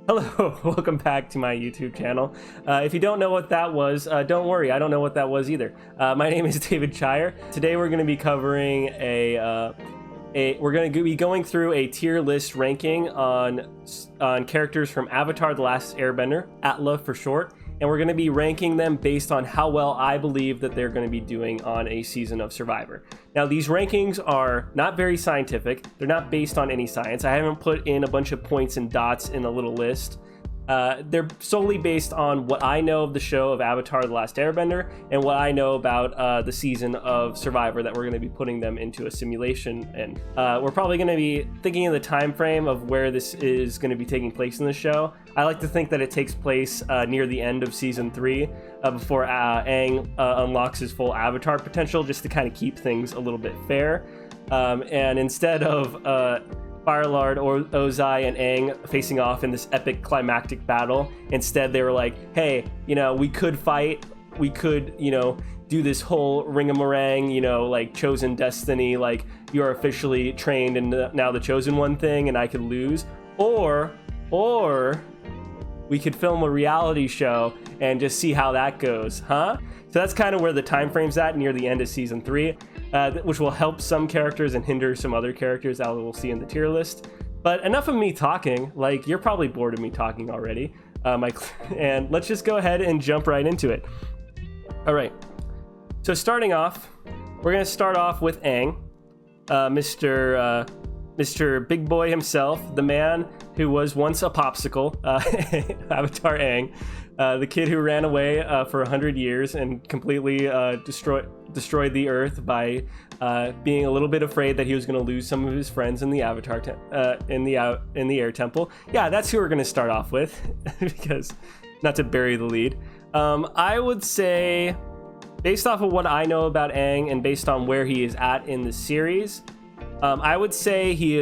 Hello, welcome back to my YouTube channel. If you don't know what that was, don't worry, I don't know what that was either. My name is David Shire. Today we're going to be covering we're going to be going through a tier list ranking on characters from Avatar the Last Airbender, ATLA for short, and we're going to be ranking them based on how well I believe that they're going to be doing on a season of Survivor. Now, these rankings are not very scientific. They're not based on any science. I haven't put in a bunch of points and dots in a little list. They're solely based on what I know of the show of Avatar the Last Airbender and what I know about the season of Survivor that we're going to be putting them into a simulation. And we're probably going to be thinking of the time frame of where this is going to be taking place in the show. I like to think that it takes place near the end of season 3 before Aang unlocks his full Avatar potential, just to kind of keep things a little bit fair. And instead of Fire Lord Ozai and Aang facing off in this epic climactic battle, instead they were like, hey, we could fight, we could, do this whole ringamarang, like chosen destiny, like you're officially trained and now the chosen one thing and I could lose, or we could film a reality show and just see how that goes, huh? So that's kind of where the time frame's at, near the end of season 3. Which will help some characters and hinder some other characters that we'll see in the tier list. But enough of me talking. Like, you're probably bored of me talking already. And let's just go ahead and jump right into it. All right. So starting off, we're going to start off with Aang, Mr. Big Boy himself, the man who was once a popsicle, Avatar Aang, the kid who ran away for 100 years and completely destroyed the Earth by being a little bit afraid that he was going to lose some of his friends in the Avatar in the Air Temple. Yeah, that's who we're going to start off with, because not to bury the lead. I would say, based off of what I know about Aang and based on where he is at in the series, I would say he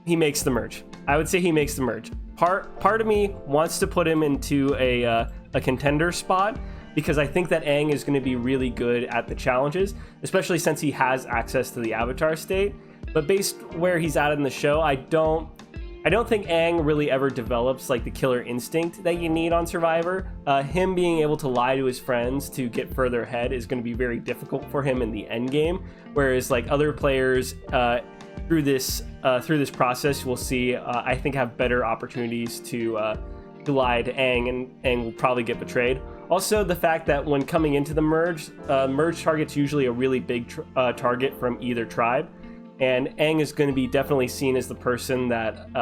makes the merge. I would say he makes the merge. Part of me wants to put him into a contender spot, because I think that Aang is going to be really good at the challenges, especially since he has access to the Avatar state. But based where he's at in the show, I don't think Aang really ever develops like the killer instinct that you need on Survivor. Him being able to lie to his friends to get further ahead is going to be very difficult for him in the end game. Whereas like other players through this process, we'll see, I think, have better opportunities to lie to Aang, and Aang will probably get betrayed. Also, the fact that when coming into the merge target's usually a really big target from either tribe. And Aang is going to be definitely seen as the person that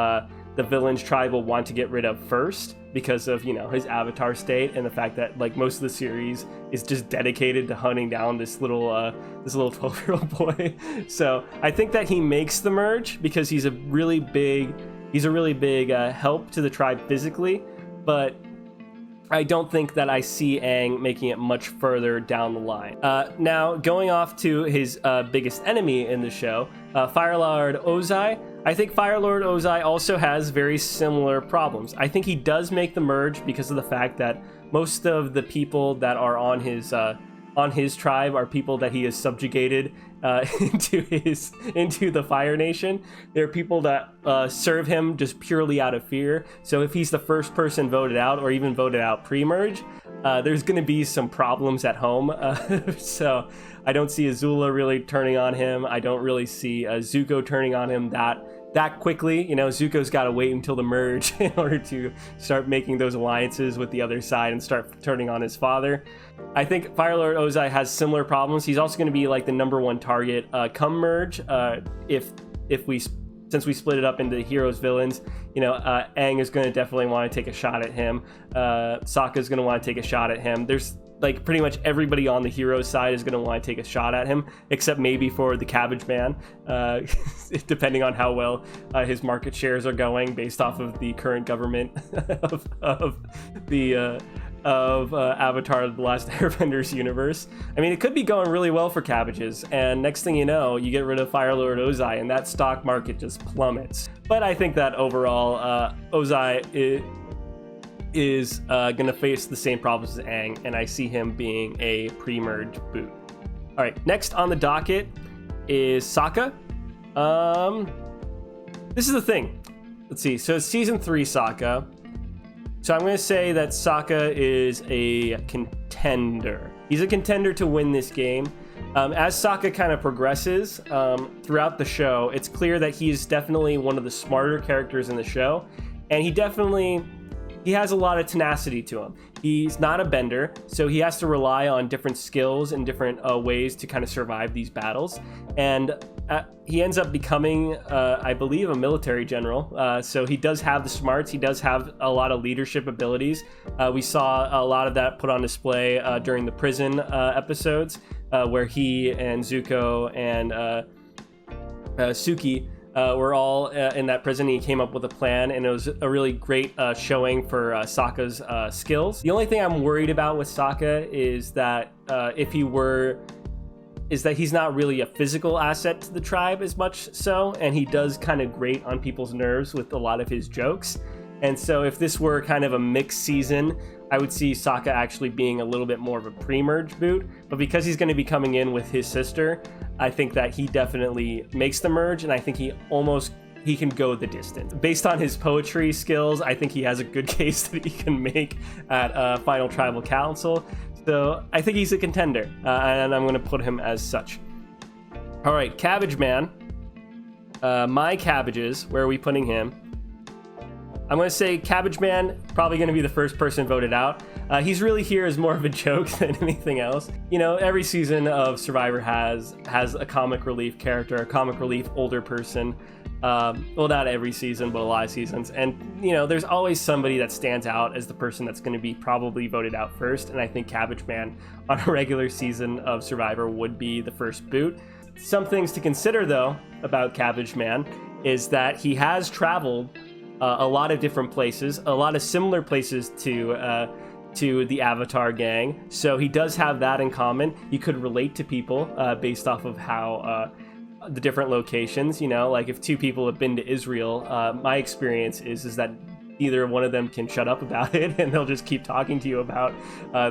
the villain's tribe will want to get rid of first, because of his Avatar state and the fact that like most of the series is just dedicated to hunting down this little 12-year-old boy. So I think that he makes the merge because he's a really big help to the tribe physically, but I don't think that I see Aang making it much further down the line. Now, going off to his biggest enemy in the show, Fire Lord Ozai. I think Fire Lord Ozai also has very similar problems. I think he does make the merge because of the fact that most of the people that are on his tribe are people that he has subjugated into the Fire Nation. They're people that serve him just purely out of fear. So if he's the first person voted out, or even voted out pre-merge, there's going to be some problems at home. So I don't see Azula really turning on him. I don't really see Zuko turning on him that quickly. Zuko's got to wait until the merge in order to start making those alliances with the other side and start turning on his father. I think Fire Lord Ozai has similar problems. He's also going to be like the number one target come merge. Since we split it up into heroes, villains, Aang is going to definitely want to take a shot at him. Sokka's going to want to take a shot at him. There's like pretty much everybody on the hero side is going to want to take a shot at him, except maybe for the Cabbage Man, depending on how well his market shares are going based off of the current government of Avatar the Last Airbender's universe. I mean, it could be going really well for cabbages, and next thing you know, you get rid of Fire Lord Ozai and that stock market just plummets. But I think that overall, Ozai is going to face the same problems as Aang, and I see him being a pre-merge boot. All right, next on the docket is Sokka. This is the thing. let's see. So it's season 3 Sokka. So I'm going to say that Sokka is a contender. He's a contender to win this game. As Sokka kind of progresses throughout the show, it's clear that he's definitely one of the smarter characters in the show, and he has a lot of tenacity to him. He's not a bender, so he has to rely on different skills and different ways to kind of survive these battles. And he ends up becoming, I believe, a military general. So he does have the smarts. He does have a lot of leadership abilities. We saw a lot of that put on display during the prison episodes, where he and Zuko and Suki were all in that prison. He came up with a plan, and it was a really great showing for Sokka's skills. The only thing I'm worried about with Sokka is that he's not really a physical asset to the tribe as much so, and he does kind of grate on people's nerves with a lot of his jokes. And so if this were kind of a mixed season, I would see Sokka actually being a little bit more of a pre-merge boot. But because he's going to be coming in with his sister, I think that he definitely makes the merge, and I think he can go the distance. Based on his poetry skills, I think he has a good case that he can make at Final Tribal Council. So I think he's a contender, and I'm going to put him as such. All right, Cabbage Man. My cabbages, where are we putting him? I'm going to say Cabbage Man, probably going to be the first person voted out. He's really here as more of a joke than anything else. You know, every season of Survivor has a comic relief character, a comic relief older person. Well, not every season, but a lot of seasons. And, you know, there's always somebody that stands out as the person that's going to be probably voted out first. And I think Cabbage Man on a regular season of Survivor would be the first boot. Some things to consider, though, about Cabbage Man is that he has traveled a lot of different places, a lot of similar places to the Avatar gang. So he does have that in common. He could relate to people based off of how the different locations, you know, like if two people have been to Israel, my experience is that either one of them can shut up about it and they'll just keep talking to you about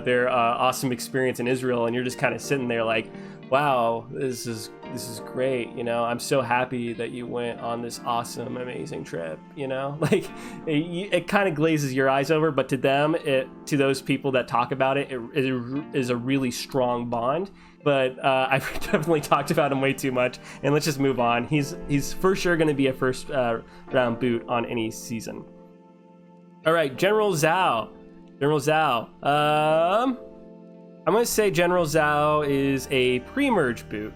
their awesome experience in Israel, and you're just kind of sitting there like, wow, this is great, you know, I'm so happy that you went on this awesome, amazing trip, you know, like it kind of glazes your eyes over, but to them, to those people that talk about it, it is a really strong bond. But I've definitely talked about him way too much, and let's just move on. He's for sure going to be a first round boot on any season. All right, General Zhao. I'm going to say General Zhao is a pre-merge boot.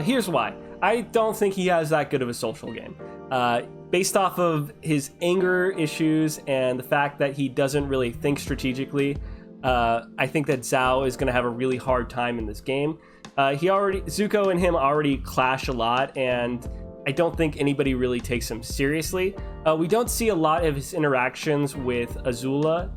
Here's why. I don't think he has that good of a social game. Based off of his anger issues and the fact that he doesn't really think strategically, I think that Zhao is going to have a really hard time in this game. Zuko and him already clash a lot, and I don't think anybody really takes him seriously. We don't see a lot of his interactions with Azula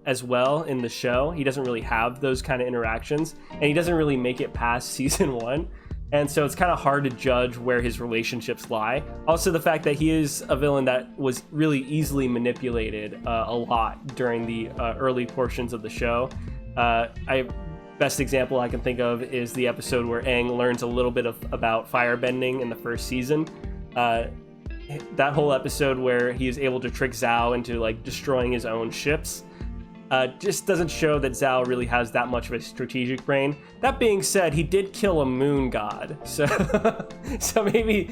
as well in the show. He doesn't really have those kind of interactions, and he doesn't really make it past season 1. And so it's kind of hard to judge where his relationships lie. Also, the fact that he is a villain that was really easily manipulated a lot during the early portions of the show. Best example I can think of is the episode where Aang learns a little bit about firebending in the first season. That whole episode where he is able to trick Zhao into like destroying his own ships just doesn't show that Zhao really has that much of a strategic brain. That being said, he did kill a moon god, so so maybe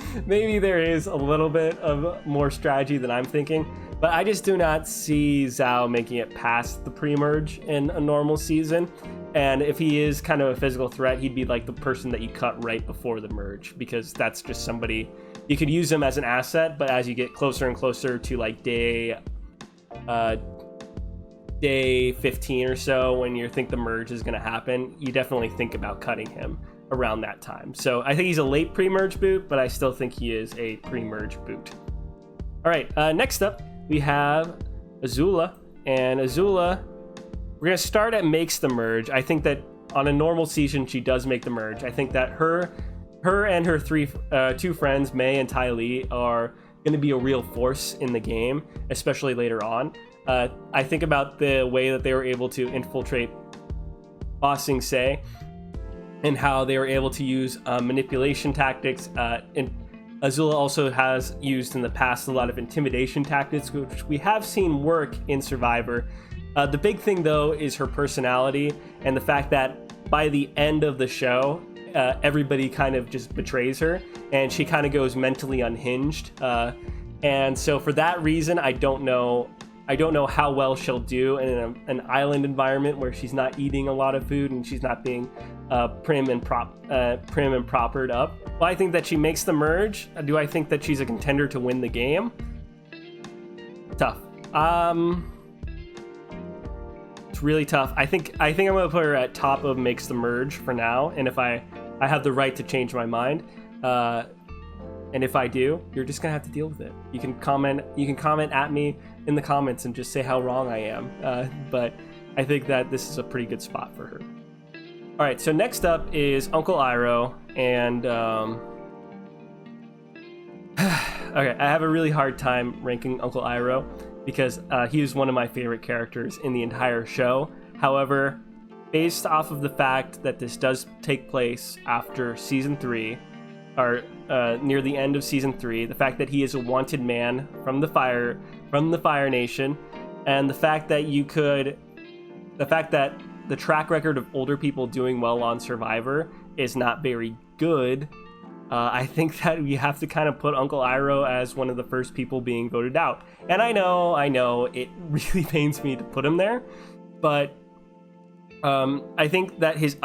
there is a little bit of more strategy than I'm thinking. But I just do not see Zhao making it past the pre-merge in a normal season. And if he is kind of a physical threat, he'd be like the person that you cut right before the merge, because that's just somebody you could use him as an asset. But as you get closer and closer to like day 15 or so, when you think the merge is going to happen, you definitely think about cutting him around that time. So I think he's a late pre-merge boot, but I still think he is a pre-merge boot. All right, next up we have Azula. And Azula, we're going to start at makes the merge. I think that on a normal season, she does make the merge. I think that her and her two friends, May and Ty Lee, are going to be a real force in the game, especially later on. I think about the way that they were able to infiltrate Ba Sing Se and how they were able to use manipulation tactics Azula also has used in the past a lot of intimidation tactics, which we have seen work in Survivor. The big thing, though, is her personality and the fact that by the end of the show, everybody kind of just betrays her, and she kind of goes mentally unhinged. And so for that reason, I don't know how well she'll do in an island environment where she's not eating a lot of food and she's not being prim and propered up. Well, I think that she makes the merge. Do I think that she's a contender to win the game? Tough. It's really tough. I think I'm gonna put her at top of makes the merge for now, and if I have the right to change my mind, and if I do, you're just gonna have to deal with it. You can comment at me in the comments and just say how wrong I am, but I think that this is a pretty good spot for her. All right, so next up is Uncle Iroh, and okay, I have a really hard time ranking Uncle Iroh because he is one of my favorite characters in the entire show. However, based off of the fact that this does take place after season 3, or near the end of season 3, the fact that he is a wanted man from the Fire Nation, and the fact that the track record of older people doing well on Survivor is not very good, I think that we have to kind of put Uncle Iroh as one of the first people being voted out. And I know, it really pains me to put him there, but I think that his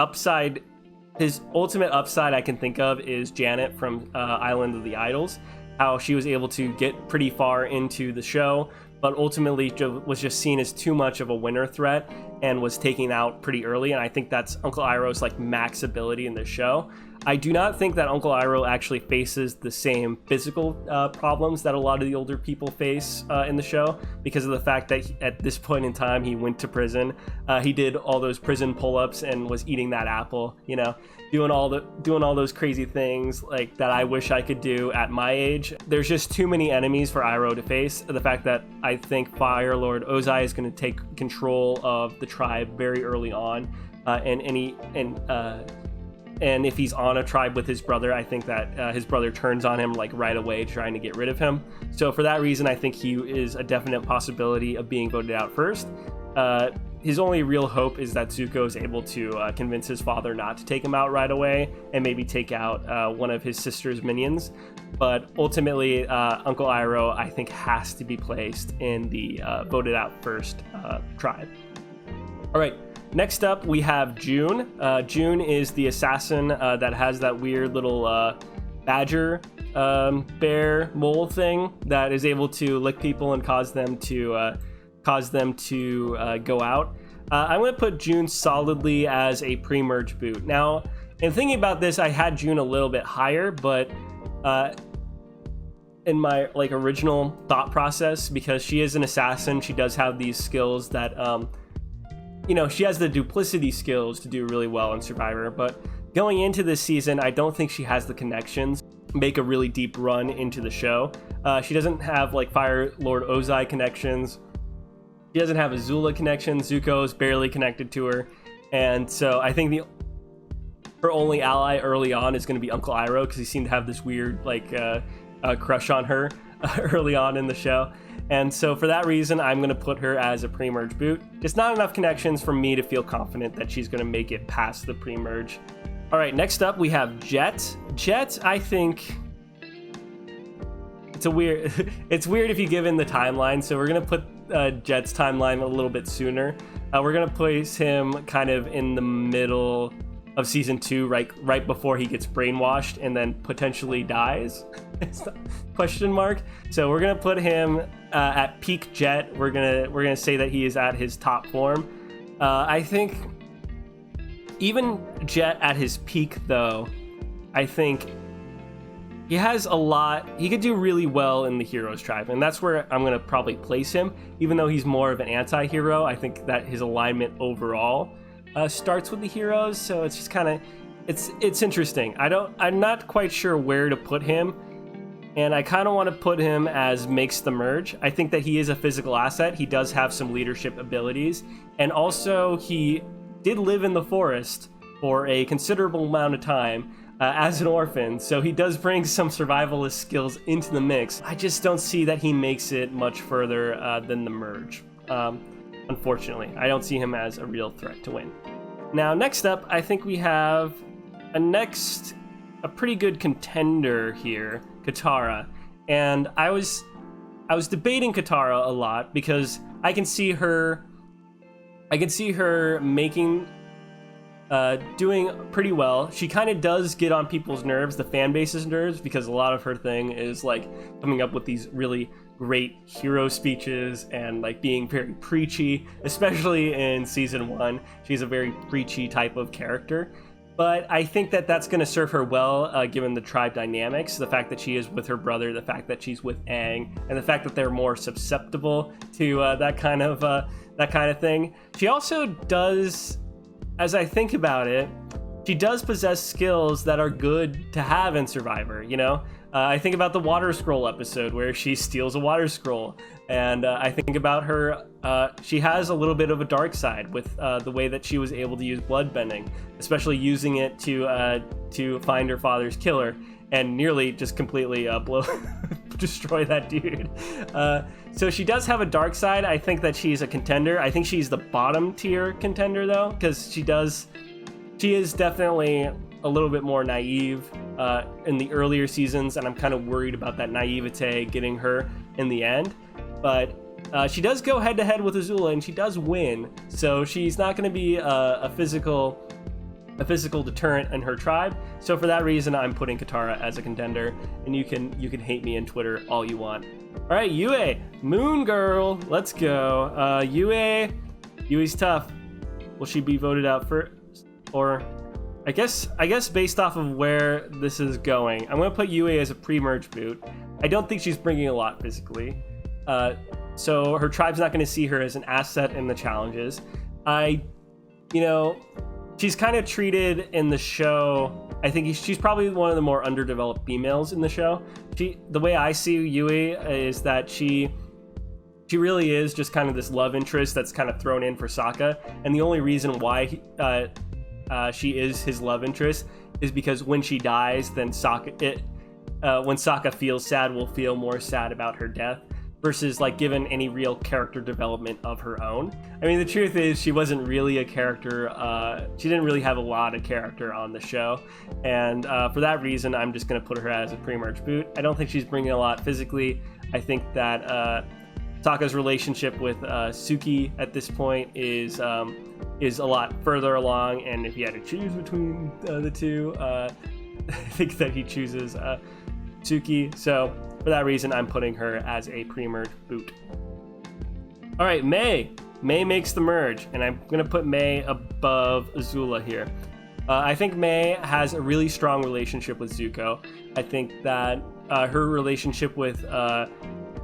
ultimate upside I can think of is Janet from Island of the Idols, how she was able to get pretty far into the show, but ultimately was just seen as too much of a winner threat and was taken out pretty early. And I think that's Uncle Iroh's like max ability in the show. I do not think that Uncle Iroh actually faces the same physical problems that a lot of the older people face in the show, because of the fact that at this point in time he went to prison. He did all those prison pull-ups and was eating that apple, doing all those crazy things like that I wish I could do at my age. There's just too many enemies for Iroh to face. The fact that I think Fire Lord Ozai is going to take control of the tribe very early on, and if he's on a tribe with his brother, I think that his brother turns on him like right away, trying to get rid of him. So for that reason, I think he is a definite possibility of being voted out first. His only real hope is that Zuko is able to convince his father not to take him out right away and maybe take out one of his sister's minions. But ultimately, Uncle Iroh, I think, has to be placed in the voted out first tribe. All right. Next up, we have June. June is the assassin that has that weird little badger bear mole thing that is able to lick people and cause them to go out. I'm going to put June solidly as a pre-merge boot. Now, in thinking about this, I had June a little bit higher, but in my original thought process, because she is an assassin, she does have these skills that she has the duplicity skills to do really well in Survivor, but going into this season, I don't think she has the connections to make a really deep run into the show. She doesn't have Fire Lord Ozai connections. She doesn't have Azula connections. Zuko's barely connected to her. And so I think her only ally early on is going to be Uncle Iroh, because he seemed to have this weird crush on her early on in the show. And so for that reason, I'm going to put her as a pre-merge boot. Just not enough connections for me to feel confident that she's going to make it past the pre-merge. All right, next up we have Jet. Jet, I think it's weird if you give in the timeline. So we're going to put Jet's timeline a little bit sooner. We're going to place him kind of in the middle of season 2, right before he gets brainwashed and then potentially dies. Question mark. So we're gonna put him at peak Jet. We're gonna say that he is at his top form. I think even Jet at his peak, though, I think he has a lot. He could do really well in the Heroes tribe, and that's where I'm gonna probably place him. Even though he's more of an anti-hero, I think that his alignment overall starts with the Heroes. So it's just kind of it's interesting. I'm not quite sure where to put him. And I kind of want to put him as makes the merge. I think that he is a physical asset. He does have some leadership abilities. And also, he did live in the forest for a considerable amount of time. as an orphan, so he does bring some survivalist skills into the mix. I just don't see that he makes it much further than the merge. Unfortunately, I don't see him as a real threat to win. Now, next up, I think we have a pretty good contender here, Katara. And I was debating Katara a lot because I can see her making doing pretty well. She kind of does get on people's nerves, the fan base's nerves, because a lot of her thing is like coming up with these really great hero speeches and like being very preachy, especially in season 1. She's a very preachy type of character. But I think that that's going to serve her well, given the tribe dynamics, the fact that she is with her brother, the fact that she's with Aang, and the fact that they're more susceptible to that kind of thing. She also does, as I think about it, she does possess skills that are good to have in Survivor, you know? I think about the water scroll episode where she steals a water scroll, and I think about her, she has a little bit of a dark side with the way that she was able to use bloodbending, especially using it to find her father's killer and nearly just completely destroy that dude. So she does have a dark side. I think that she's a contender. I think she's the bottom tier contender though, because she is definitely a little bit more naive in the earlier seasons, and I'm kind of worried about that naivete getting her in the end. But she does go head to head with Azula, and she does win. So she's not going to be a physical deterrent in her tribe. So for that reason, I'm putting Katara as a contender, and you can hate me on Twitter all you want. All right, Yue, Moon Girl, let's go. Yue's tough. Will she be voted out first, or? I guess based off of where this is going, I'm going to put Yue as a pre-merge boot. I don't think she's bringing a lot physically. So her tribe's not going to see her as an asset in the challenges. She's kind of treated in the show. I think she's probably one of the more underdeveloped females in the show. The way I see Yue is that she really is just kind of this love interest that's kind of thrown in for Sokka. And the only reason why she is his love interest is because when she dies, then when Sokka feels sad, we'll feel more sad about her death, versus like given any real character development of her own. I mean, the truth is she wasn't really a character. She didn't really have a lot of character on the show, and for that reason, I'm just going to put her as a pre-merge boot. I don't think she's bringing a lot physically. I think that Sokka's relationship with Suki at this point is a lot further along, and if he had to choose between the two, I think that he chooses Suki. So for that reason, I'm putting her as a pre-merge boot. All right, May makes the merge, and I'm gonna put May above Azula here. I think May has a really strong relationship with Zuko. I think that her relationship with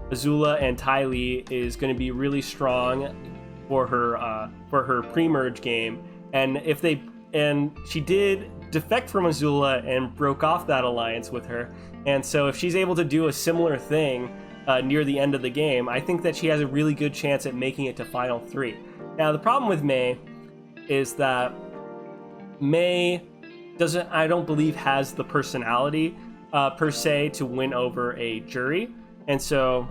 Azula and Ty Lee is going to be really strong for her pre-merge game, and she did defect from Azula and broke off that alliance with her, and so if she's able to do a similar thing near the end of the game, I think that she has a really good chance at making it to Final 3. Now the problem with May is that May I don't believe has the personality per se to win over a jury, and so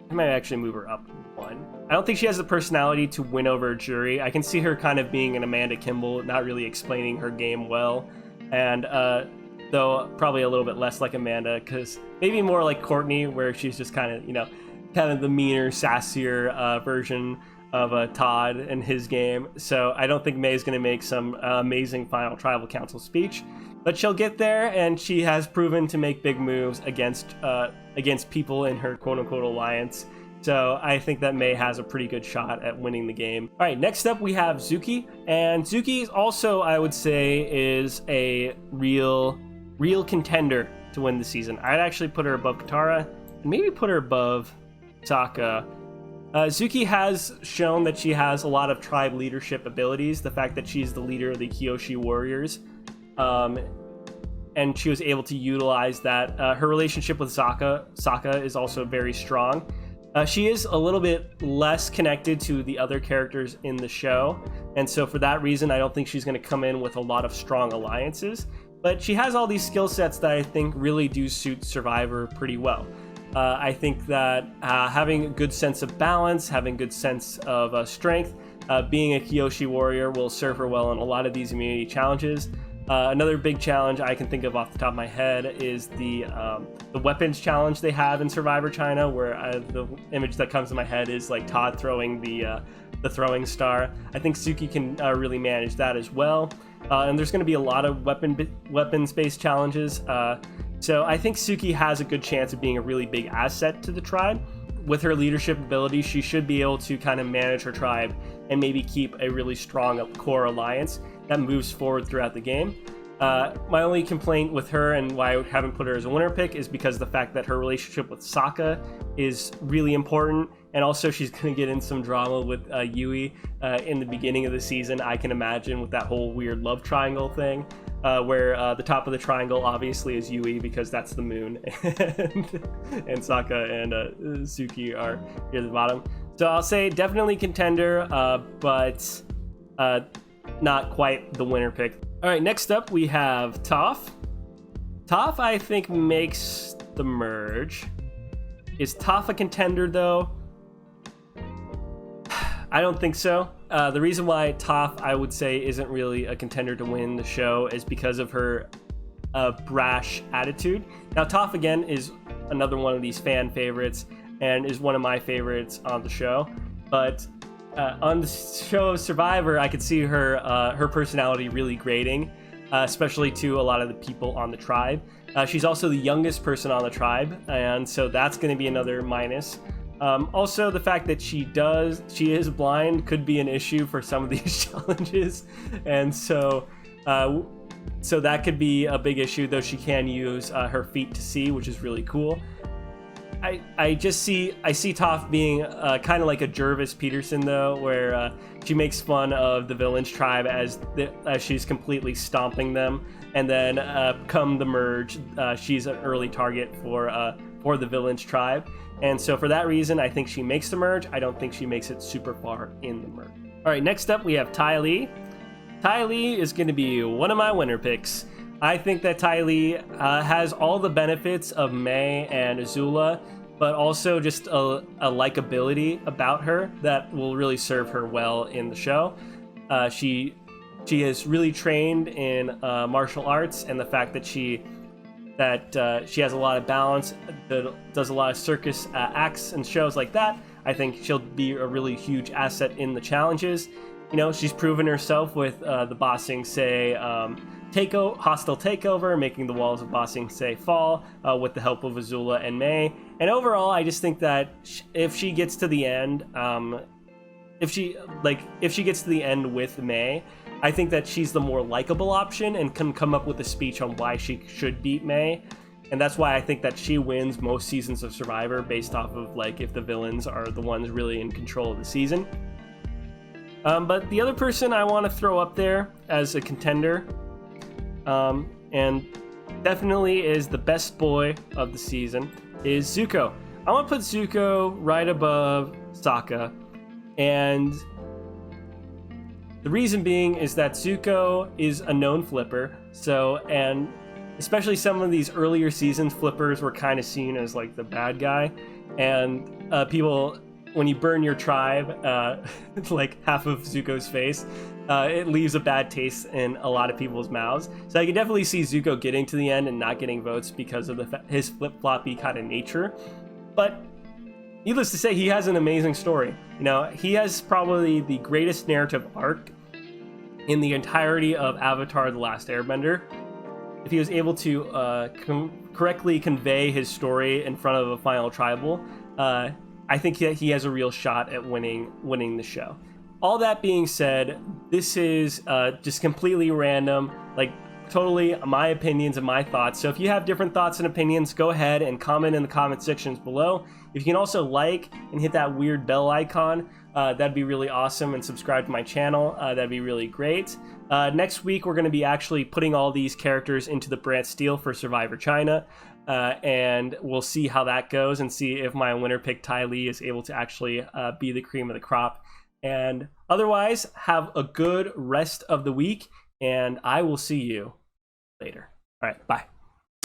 I might actually move her up one. I don't think she has the personality to win over a jury. I can see her kind of being an Amanda Kimball, not really explaining her game well, and though probably a little bit less like Amanda, because maybe more like Courtney, where she's just kind of the meaner, sassier version of Todd and his game. So I don't think May's going to make some amazing final tribal council speech, but she'll get there, and she has proven to make big moves against people in her quote-unquote alliance. So I think that May has a pretty good shot at winning the game. All right, next up we have Zuki, and Zuki also, I would say, is a real contender to win the season. I'd actually put her above Katara, and maybe put her above Sokka. Zuki has shown that she has a lot of tribe leadership abilities. The fact that she's the leader of the Kyoshi warriors, and she was able to utilize that. Her relationship with Sokka is also very strong. She is a little bit less connected to the other characters in the show, and so for that reason, I don't think she's going to come in with a lot of strong alliances. but she has all these skill sets that I think really do suit Survivor pretty well. I think that having a good sense of balance, having a good sense of strength, being a Kyoshi warrior will serve her well in a lot of these immunity challenges. Another big challenge I can think of off the top of my head is the weapons challenge they have in Survivor China, where the image that comes to my head is like Todd throwing the throwing star. I think Suki can really manage that as well. And there's going to be a lot of weapons-based challenges. So I think Suki has a good chance of being a really big asset to the tribe. With her leadership ability, she should be able to kind of manage her tribe and maybe keep a really strong core alliance that moves forward throughout the game. My only complaint with her and why I haven't put her as a winner pick is because of the fact that her relationship with Sokka is really important, and also she's going to get in some drama with Yui in the beginning of the season, I can imagine, with that whole weird love triangle thing, where the top of the triangle obviously is Yui because that's the moon, and Sokka and Suki are near the bottom. So I'll say definitely contender, but not quite the winner pick. All right, next up we have Toph. Toph, I think, makes the merge. Is Toph a contender, though? I don't think so. The reason why Toph, I would say, isn't really a contender to win the show is because of her brash attitude. Now, Toph, again, is another one of these fan favorites and is one of my favorites on the show. But on the show of Survivor, I could see her personality really grating, especially to a lot of the people on the tribe. She's also the youngest person on the tribe, and so that's going to be another minus. Also, the fact that she is blind could be an issue for some of these challenges, and so that could be a big issue, though she can use her feet to see, which is really cool. I see Toph being kind of like a Jervis Peterson, though, where she makes fun of the villains tribe as she's completely stomping them, and then come the merge, she's an early target for the villains tribe, and so for that reason, I think she makes the merge. I don't think she makes it super far in the merge. All right, next up we have Ty Lee. Ty Lee is going to be one of my winner picks. I think that Ty Lee has all the benefits of Mei and Azula, but also just a likability about her that will really serve her well in the show. She is really trained in martial arts, and the fact that she has a lot of balance, does a lot of circus acts and shows like that, I think she'll be a really huge asset in the challenges. You know, she's proven herself with the Ba Sing Se hostile takeover, making the walls of Ba Sing Se fall with the help of Azula and Mei. And overall, I just think that if she gets to the end, if she gets to the end with Mei, I think that she's the more likable option and can come up with a speech on why she should beat Mei. And that's why I think that she wins most seasons of Survivor, based off of like if the villains are the ones really in control of the season. But the other person I want to throw up there as a contender, and definitely is the best boy of the season, is Zuko. I want to put Zuko right above Sokka, and the reason being is that Zuko is a known flipper, and especially some of these earlier seasons, flippers were kind of seen as like the bad guy, and people, when you burn your tribe, like half of Zuko's face, it leaves a bad taste in a lot of people's mouths. So I can definitely see Zuko getting to the end and not getting votes because of his flip-floppy kind of nature. But needless to say, he has an amazing story. You know, he has probably the greatest narrative arc in the entirety of Avatar the Last Airbender. If he was able to correctly convey his story in front of a final tribal, I think he has a real shot at winning the show. All that being said, this is just completely random, like totally my opinions and my thoughts. So if you have different thoughts and opinions, go ahead and comment in the comment sections below. If you can also like and hit that weird bell icon, that'd be really awesome, and subscribe to my channel, that'd be really great. Next week, we're going to be actually putting all these characters into the Brant Steel for Survivor China. And we'll see how that goes and see if my winner pick Ty Lee is able to actually be the cream of the crop. And otherwise, have a good rest of the week, and I will see you later. All right, bye.